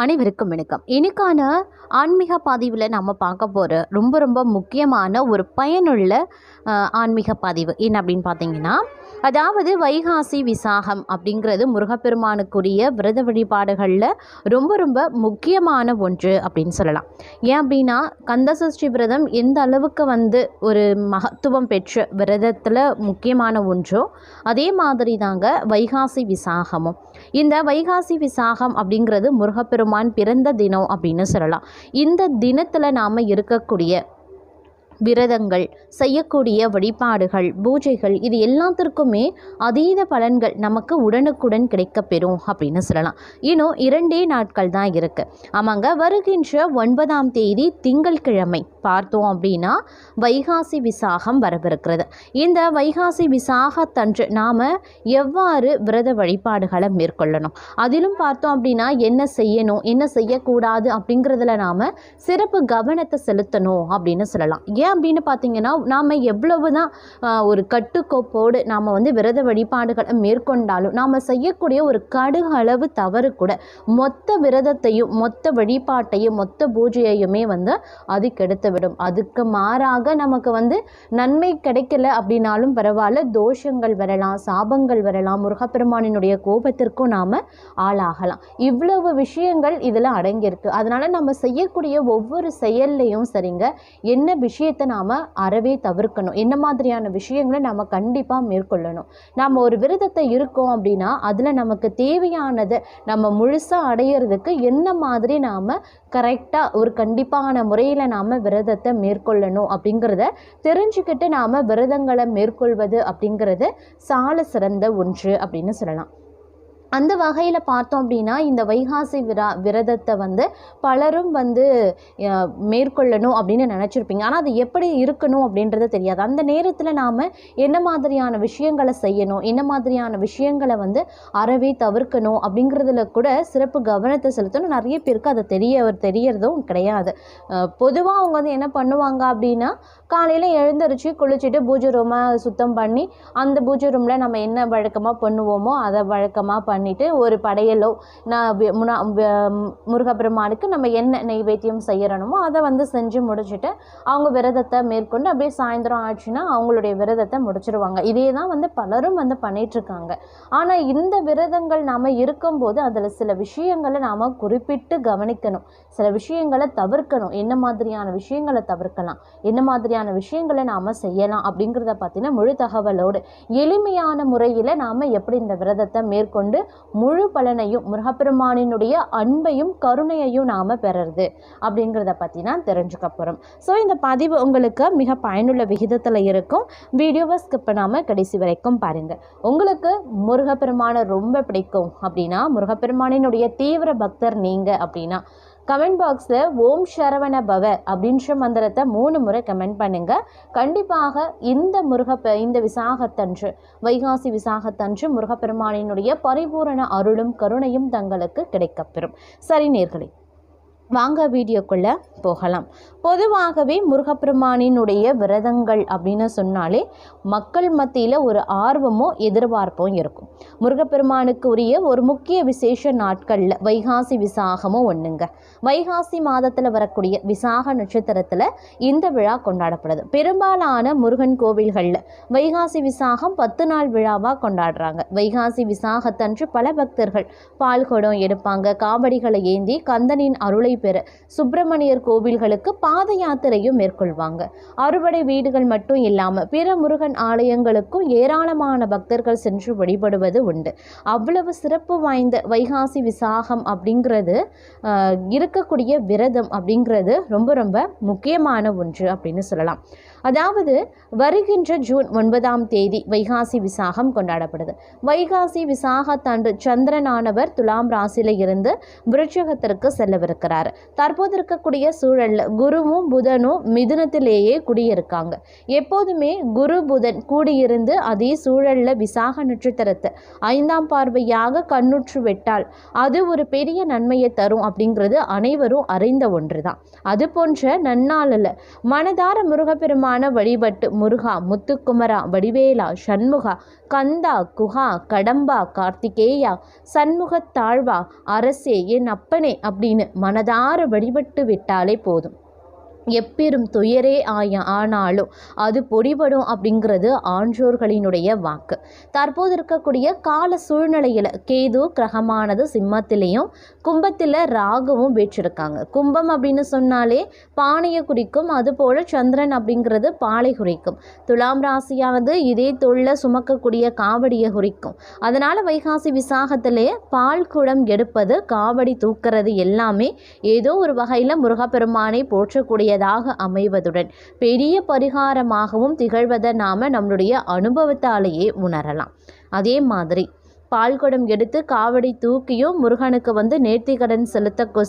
அனைவருக்கும் வணக்கம். இன்னைக்கான ஆன்மீக பதிவில் நம்ம பார்க்க போகிற ரொம்ப ரொம்ப முக்கியமான ஒரு பயனுள்ள ஆன்மீக பதிவு என்ன அப்படின்னு பார்த்தீங்கன்னா, அதாவது வைகாசி விசாகம் அப்படிங்கிறது முருகப்பெருமானுக்குரிய விரத வழிபாடுகளில் ரொம்ப ரொம்ப முக்கியமான ஒன்று அப்படின்னு சொல்லலாம். ஏன் அப்படின்னா, கந்தசஷ்டி விரதம் எந்த அளவுக்கு ஒரு மகத்துவம் பெற்ற விரதத்தில் முக்கியமான ஒன்றோ அதே மாதிரி தாங்க வைகாசி விசாகமும். இந்த வைகாசி விசாகம் அப்படிங்கிறது முருகப்பெருமான் பிறந்த தினம் அப்படின்னு சொல்லலாம். இந்த தினத்தில் நாம் இருக்கக்கூடிய விரதங்கள், செய்யக்கூடிய வழிபாடுகள், பூஜைகள் இது எல்லாத்திற்குமே அதீத பலன்கள் நமக்கு உடனுக்குடன் கிடைக்கப்பெறும் அப்படின்னு சொல்லலாம். இன்னும் 2 நாட்கள் தான் இருக்குது. ஆமாங்க, வருகின்ற 9ஆம் தேதி திங்கட்கிழமை பார்த்தோம் அப்படின்னா வைகாசி விசாகம் வரவிருக்கிறது. இந்த வைகாசி விசாகத்தன்று நாம் எவ்வாறு விரத வழிபாடுகளை மேற்கொள்ளணும், அதிலும் பார்த்தோம் அப்படின்னா என்ன செய்யணும் என்ன செய்யக்கூடாது அப்படிங்கிறதுல நாம் சிறப்பு கவனத்தை செலுத்தணும் அப்படின்னு சொல்லலாம். ஏன் அப்படின்னு பார்த்தீங்கன்னா, நாம் எவ்வளவு தான் ஒரு கட்டுக்கோப்போடு நாம் விரத வழிபாடுகளை மேற்கொண்டாலும் நாம் செய்யக்கூடிய ஒரு கடுகு அளவு தவறு கூட மொத்த விரதத்தையும் மொத்த வழிபாட்டையும் மொத்த பூஜையுமே அது கெடுத்துவிடும். அதுக்கு மாறாக நமக்கு நன்மை கிடைக்கல அப்படின்னாலும் பரவாயில்ல, தோஷங்கள் வரலாம், சாபங்கள் வரலாம், முருகப்பெருமானினுடைய கோபத்திற்கும் நாம் ஆளாகலாம். இவ்வளவு விஷயங்கள் இதில் அடங்கியிருக்கு. அதனால் நம்ம செய்யக்கூடிய ஒவ்வொரு செயல்லையும் சரிங்க, என்ன விஷயத்தை நாம் அறவே தவிர்க்கணும், என்ன மாதிரியான விஷயங்களை நம்ம கண்டிப்பாக மேற்கொள்ளணும். நாம் ஒரு விரதத்தை இருக்கோம் அப்படின்னா அதில் நமக்கு தேவையானதை நம்ம முழுசாக அடையிறதுக்கு என்ன மாதிரி நாம் கரெக்டாக ஒரு கண்டிப்பான முறையில் நாம் விரதத்தை மேற்கொள்ளணும் அப்படிங்கிறத தெரிஞ்சுக்கிட்டு நாம் விரதங்களை மேற்கொள்வது அப்படிங்கிறது சால சிறந்த ஒன்று அப்படின்னு சொல்லலாம். அந்த வகையில் பார்த்தோம் அப்படின்னா இந்த வைகாசி விரதத்தை பலரும் மேற்கொள்ளணும் அப்படின்னு நினச்சிருப்பீங்க. ஆனால் அது எப்படி இருக்கணும் அப்படின்றது தெரியாது. அந்த நேரத்தில் நாம் என்ன மாதிரியான விஷயங்களை செய்யணும், என்ன மாதிரியான விஷயங்களை அறவே தவிர்க்கணும் அப்படிங்கிறதுல கூட சிறப்பு கவனத்தை செலுத்தணும். நிறைய பேருக்கு அது தெரியறதும் கிடையாது. பொதுவாக அவங்க என்ன பண்ணுவாங்க அப்படின்னா, காலையில் எழுந்திரிச்சு குளிச்சுட்டு பூஜை ரூமை சுத்தம் பண்ணி அந்த பூஜை ரூமில் நம்ம என்ன வழக்கமாக பண்ணுவோமோ அதை வழக்கமாக பண்ணிட்டு ஒரு படையலோ முருகப்பெருமானுக்கு நம்ம என்ன நைவேத்தியம் செய்யறணுமோ அதை செஞ்சு முடிச்சுட்டு அவங்க விரதத்தை மேற்கொண்டு அப்படியே சாயந்தரம் ஆச்சுன்னா அவங்களுடைய விரதத்தை முடிச்சிருவாங்க. இதே தான் பலரும் பண்ணிட்டு இருக்காங்க. ஆனால் இந்த விரதங்கள் நாம் இருக்கும்போது அதில் சில விஷயங்களை நாம் குறிப்பிட்டு கவனிக்கணும், சில விஷயங்களை தவிர்க்கணும். என்ன மாதிரியான விஷயங்களை தவிர்க்கலாம், என்ன மாதிரியான விஷயங்களை நாம் செய்யலாம் அப்படிங்கிறத பார்த்தீங்கன்னா முழு தகவலோடு எளிமையான முறையில் நாம் எப்படி இந்த விரதத்தை மேற்கொண்டு முழு பலனையும் முருகப்பெருமானினுடைய அன்பையும் கருணையையும் நாம் பெறுறது அப்படிங்கிறத பற்றி நான் தெரிஞ்சுக்க போகிறோம். ஸோ இந்த பதிவு உங்களுக்கு மிக பயனுள்ள விகிதத்தில் இருக்கும். வீடியோவை ஸ்கிப் பண்ணாமல் கடைசி வரைக்கும் பாருங்கள். உங்களுக்கு முருகப்பெருமானை ரொம்ப பிடிக்கும் அப்படின்னா, முருகப்பெருமானினுடைய தீவிர பக்தர் நீங்கள் அப்படின்னா கமெண்ட் பாக்ஸில் ஓம் சரவண பவ அப்படின்ற மந்திரத்தை 3 முறை கமெண்ட் பண்ணுங்க. கண்டிப்பாக இந்த விசாகத்தன்று வைகாசி விசாகத்தன்று முருகப்பெருமானினுடைய பரிபூரண அருளும் கருணையும் தங்களுக்கு கிடைக்கப்பெறும். சரி நேயர்களே, வாங்க வீடியோக்குள்ளே போகலாம். பொதுவாகவே முருகப்பெருமானினுடைய விரதங்கள் அப்படின்னு சொன்னாலே மக்கள் மத்தியில் ஒரு ஆர்வமும் எதிர்பார்ப்பும் இருக்கும். முருகப்பெருமானுக்கு உரிய ஒரு முக்கிய விசேஷ நாட்களில் வைகாசி விசாகமும் ஒன்றுங்க. வைகாசி மாதத்தில் வரக்கூடிய விசாக நட்சத்திரத்தில் இந்த விழா கொண்டாடப்படுது. பெரும்பாலான முருகன் கோவில்களில் வைகாசி விசாகம் 10 நாள் விழாவாக கொண்டாடுறாங்க. வைகாசி விசாகத்தன்று பல பக்தர்கள் பால்குடம் எடுப்பாங்க, காவடிகளை ஏந்தி கந்தனின் அருளை பெற சுப்பிரமணியர் கோவில்களுக்கு பாத யாத்திரையும் மேற்கொள்வாங்க. அறுபடை வீடுகள் மட்டும் இல்லாமல் பிற முருகன் ஆலயங்களுக்கும் ஏராளமான பக்தர்கள் சென்று வழிபடுவது உண்டு. அவ்வளவு சிறப்பு வாய்ந்த வைகாசி விசாகம் அப்படிங்கிறது இருக்கக்கூடிய விரதம் அப்படிங்கிறது ரொம்ப ரொம்ப முக்கியமான ஒன்று அப்படின்னு சொல்லலாம். அதாவது வருகின்ற ஜூன் 9ஆம் தேதி வைகாசி விசாகம் கொண்டாடப்படுது. வைகாசி விசாகத்தன்று சந்திரனானவர் துலாம் ராசியில இருந்து விருட்சகத்திற்கு செல்லவிருக்கிறார். தற்போது இருக்கக்கூடிய சூழல்ல குருவும் புதனும் மிதுனத்திலேயே குடியிருக்காங்க. எப்போதுமே குரு புதன் கூடியிருந்து அதே சூழல்ல விசாக நட்சத்திரத்தை 5ஆம் பார்வையாக கண்ணுற்று விட்டால் அது ஒரு பெரிய நன்மையை தரும் அப்படிங்கிறது அனைவரும் அறிந்த ஒன்றுதான். அது போன்ற நன்னாளில் மனதார முருகப்பெருமான வழிபட்டு முருகா, முத்துக்குமரா, வடிவேலா, சண்முகா, கந்தா குஹா கடம்பா கார்த்திகேயா சண்முகத்தாழ்வா அரசே என் அப்பனே அப்படின்னு மனதார வழிபட்டு விட்டாலே போதும். எப்பெரும் துயரே ஆனாலும் அது பொடிபடும் அப்படிங்கிறது ஆன்றோர்களினுடைய வாக்கு. தற்போது இருக்கக்கூடிய கால சூழ்நிலையில் கேது கிரகமானது சிம்மத்திலையும் கும்பத்தில் ராகுவும் வீற்றிருக்காங்க. கும்பம் அப்படின்னு சொன்னாலே பானையை குறிக்கும், அதுபோல் சந்திரன் அப்படிங்கிறது பாலை குறிக்கும். துலாம் ராசியானது இதே தொழில சுமக்கக்கூடிய காவடியை குறிக்கும். அதனால் வைகாசி விசாகத்திலே பால் குடம் எடுப்பது, காவடி தூக்கிறது எல்லாமே ஏதோ ஒரு வகையில் முருகப்பெருமானை போற்றக்கூடிய அமைவதுடன் பெரிய பரிகாரமாகவும் திகழ்வதை நாம நம்மளுடைய அனுபவத்தாலேயே உணரலாம். அதே மாதிரி பால்குடம் எடுத்து காவடி தூக்கியும் முருகனுக்கு நேர்த்திக்கடன்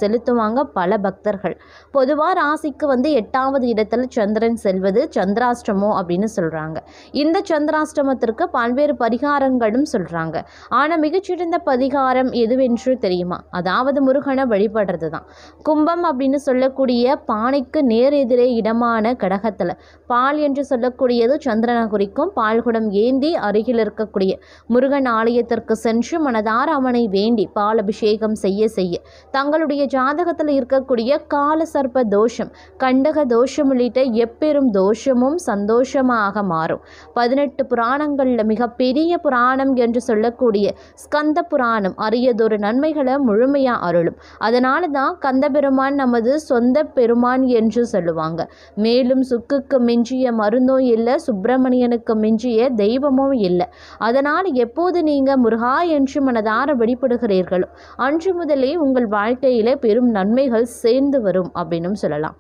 செலுத்துவாங்க பல பக்தர்கள். பொதுவாக ராசிக்கு 8வது இடத்துல சந்திரன் செல்வது சந்திராஷ்டமம் அப்படின்னு சொல்கிறாங்க. இந்த சந்திராஷ்டமத்திற்கு பல்வேறு பரிகாரங்களும் சொல்கிறாங்க. ஆனால் மிகச்சிறந்த பரிகாரம் எதுவென்று தெரியுமா? அதாவது முருகனை வழிபடுறது தான். கும்பம் அப்படின்னு சொல்லக்கூடிய பானைக்கு நேர் எதிரே இடமான கடகத்தில் பால் என்று சொல்லக்கூடியது சந்திரனை குறிக்கும். பால்குடம் ஏந்தி அருகில் இருக்கக்கூடிய முருகன் ஆலயத்திற்கு சென்று மனதார அவனை வேண்டி பால் அபிஷேகம் செய்ய தங்களுடைய ஜாதகத்தில் இருக்கக்கூடிய கால சர்ப்ப தோஷம், கண்டக தோஷம் உள்ளிட்ட எப்பெரும் தோஷமும் சந்தோஷமாக மாறும். 18 புராணங்களில் மிகப்பெரிய புராணம் என்று சொல்லக்கூடிய ஸ்கந்த புராணம் அரியதொரு நன்மைகளை முழுமையாக அருளும். அதனால தான் கந்தபெருமான் நமது சொந்த பெருமான் என்று சொல்லுவாங்க. மேலும் சுக்குக்கு மிஞ்சிய மருந்தும் இல்லை, சுப்பிரமணியனுக்கு மிஞ்சிய தெய்வமும் இல்லை. அதனால் எப்போது நீங்கள் முருகா என்று மனதார வெளிப்படுகிறீர்களோ அன்று முதலே உங்கள் வாழ்க்கையிலே பெரும் நன்மைகள் சேர்ந்து வரும் அப்படின்னு சொல்லலாம்.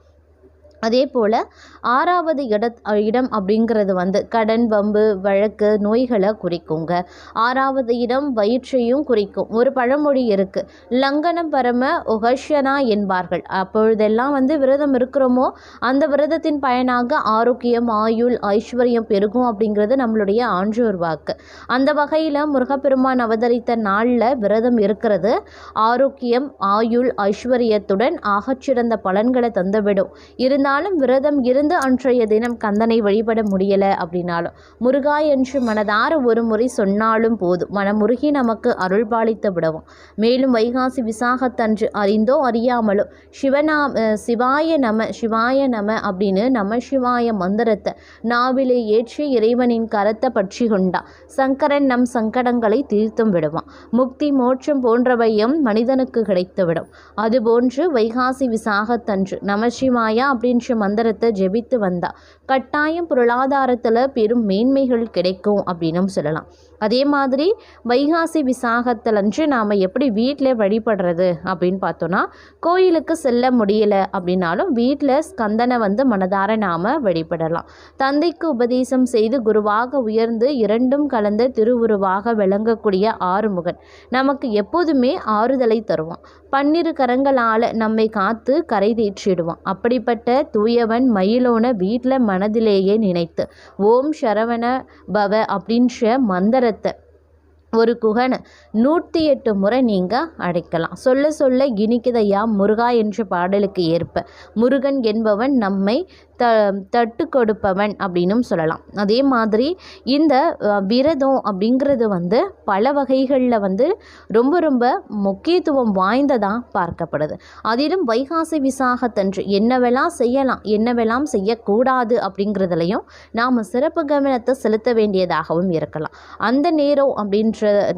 அதே போல் 6வது இடம் அப்படிங்கிறது கடன், வம்பு, வழக்கு, நோய்களை குறிக்குங்க. 6வது இடம் வயிற்றையும் குறிக்கும். ஒரு பழமொழி இருக்கு, லங்கனம் பரம உகஷ்யனா என்பார்கள். அப்பொழுதெல்லாம் விரதம் இருக்கிறோமோ அந்த விரதத்தின் பயனாக ஆரோக்கியம், ஆயுள், ஐஸ்வர்யம் பெருகும் அப்படிங்கிறது நம்மளுடைய ஆன்றோர் வாக்கு. அந்த வகையில் முருகப்பெருமான் அவதரித்த நாளில் விரதம் இருக்கிறது ஆரோக்கியம், ஆயுள், ஐஸ்வர்யத்துடன் ஆகச்சிறந்த பலன்களை தந்துவிடும். இருந்தாலும் விரதம் இருந்து அன்றைய தினம் கந்தனை வழிபட முடியலை அப்படின்னாலும் முருகா என்று மனதார ஒரு முறை சொன்னாலும் போதும், மனமுருகி நமக்கு அருள்பாலித்து விடுவோம். மேலும் வைகாசி விசாகத்தன்று அறிந்தோ அறியாமலோ சிவாய நம அப்படின்னு நம சிவாய மந்திரத்தை நாவிலே ஏற்றி இறைவனின் கரத்தை பற்றி கொண்டா சங்கரன் நம் சங்கடங்களை தீர்த்தும் விடுவான். முக்தி, மோட்சம் போன்றவையும் மனிதனுக்கு கிடைத்துவிடும். அதுபோன்று வைகாசி விசாகத்தன்று நமசிவாயா அப்படின்னு மந்திரத்தை ஜெபித்து வந்தா கட்டாயம் பொருளாதாரத்தில் பெரும் மேன்மைகள் கிடைக்கும் அப்படின்னு சொல்லலாம். அதே மாதிரி வைகாசி விசாகத்திலன்று நாம் எப்படி வீட்டில் வழிபடுறது அப்படின்னு பார்த்தோன்னா, கோயிலுக்கு செல்ல முடியலை அப்படின்னாலும் வீட்டில் ஸ்கந்தனை மனதார நாம் வழிபடலாம். தந்தைக்கு உபதேசம் செய்து குருவாக உயர்ந்து இரண்டும் கலந்த திருவுருவாக விளங்கக்கூடிய ஆறுமுகன் நமக்கு எப்போதுமே ஆறுதலை தருவான். 12 கரங்களால் நம்மை காத்து கரை தேற்றிடுவான். அப்படிப்பட்ட தூயவன் மயிலோன வீட்டில் மனதிலேயே நினைத்து ஓம் சரவண பவ அப்படின்ற மந்திரத்தை ஒரு குகனை 108 முறை நீங்கள் அழைக்கலாம். சொல்ல சொல்ல இனிக்குதையா முருகா என்ற பாடலுக்கு ஏற்ப முருகன் என்பவன் நம்மை தட்டு கொடுப்பவன் அப்படின்னும் சொல்லலாம். அதே மாதிரி இந்த விரதம் அப்படிங்கிறது பல வகைகளில் ரொம்ப ரொம்ப முக்கியத்துவம் வாய்ந்ததாக பார்க்கப்படுது. அதிலும் வைகாசி விசாகத்தன்று என்னவெல்லாம் செய்யலாம், என்னவெல்லாம் செய்யக்கூடாது அப்படிங்கிறதுலையும் நாம் சிறப்பு கவனத்தை செலுத்த வேண்டியதாகவும் இருக்கலாம். அந்த நேரம் அப்படின்ற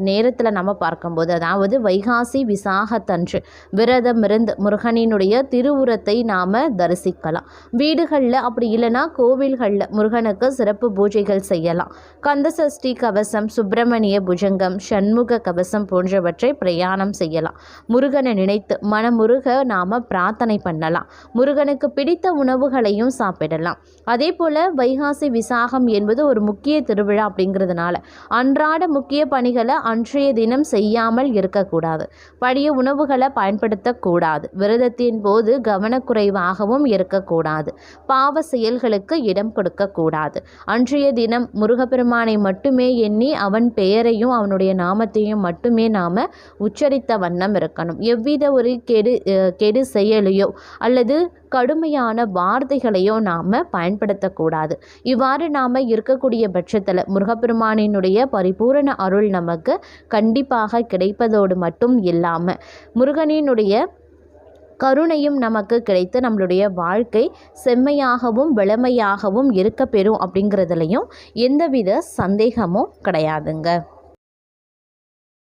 நேரத்தில் நம்ம பார்க்கும்போது, அதாவது வைகாசி விசாகத்தன்று விரதம் இருந்து முருகனினுடைய திருவுரத்தை நாம் தரிசிக்கலாம். வீடுகளில் அப்படி இல்லைனா கோவில்களில் முருகனுக்கு சிறப்பு பூஜைகள் செய்யலாம். கந்தசஷ்டி கவசம், சுப்பிரமணிய புஜங்கம், சண்முக கவசம் போன்றவற்றை பிரயாணம் செய்யலாம். முருகனை நினைத்து மனமுருக நாம் பிரார்த்தனை பண்ணலாம். முருகனுக்கு பிடித்த உணவுகளையும் சாப்பிடலாம். அதே போல் வைகாசி விசாகம் என்பது ஒரு முக்கிய திருவிழா அப்படிங்கிறதுனால அன்றாட முக்கிய பணிகளை அன்றைய தினம் செய்யாமல் இருக்கக்கூடாது. பழைய உணவுகளை பயன்படுத்தக்கூடாது. விரதத்தின் போது கவனக்குறைவாகவும் இருக்கக்கூடாது. பாவ செயல்களுக்கு இடம் கொடுக்கக்கூடாது. அன்றைய தினம் முருகப்பெருமானை மட்டுமே எண்ணி அவன் பெயரையும் அவனுடைய நாமத்தையும் மட்டுமே நாம் உச்சரித்த வண்ணம் இருக்கணும். எவ்வித ஒரு கெடு செயலையோ அல்லது கடுமையான வார்த்தைகளையும் நாம் பயன்படுத்தக்கூடாது. இவ்வாறு நாம் இருக்கக்கூடிய பட்சத்தில் முருகப்பெருமானினுடைய பரிபூரண அருள் நமக்கு கண்டிப்பாக கிடைப்பதோடு மட்டும் இல்லாமல் முருகனினுடைய கருணையும் நமக்கு கிடைத்து நம்மளுடைய வாழ்க்கை செம்மையாகவும் வளமையாகவும் இருக்க பெறும் அப்படிங்கிறதுலையும் எந்தவித சந்தேகமும் கிடையாதுங்க.